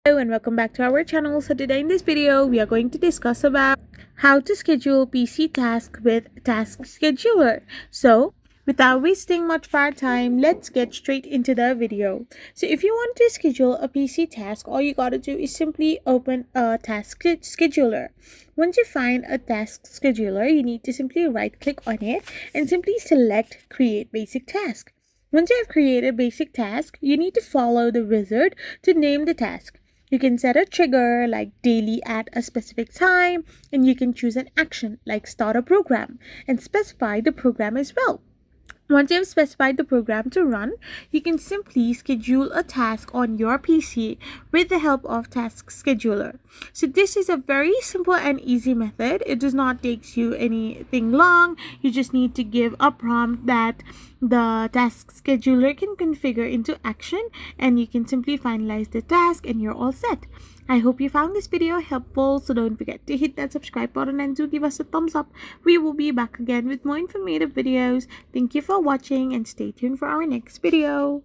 Hello and welcome back to our channel. So today in this video we are going to discuss about how to schedule PC tasks with Task Scheduler. So without wasting much of our time, let's get straight into the video. So if you want to schedule a PC task, all you gotta do is simply open a Task Scheduler. Once you find a Task Scheduler, you need to simply right click on it and simply select Create Basic Task. Once you have created basic task, you need to follow the wizard to name the task. You can set a trigger like daily at a specific time, and you can choose an action like start a program and specify the program as well. Once you have specified the program to run, you can simply schedule a task on your PC with the help of Task Scheduler. So this is a very simple and easy method. It does not take you anything long. You just need to give a prompt that the Task Scheduler can configure into action, and you can simply finalize the task and you're all set. I hope you found this video helpful, so don't forget to hit that subscribe button and do give us a thumbs up. We will be back again with more informative videos. Thank you for watching and stay tuned for our next video.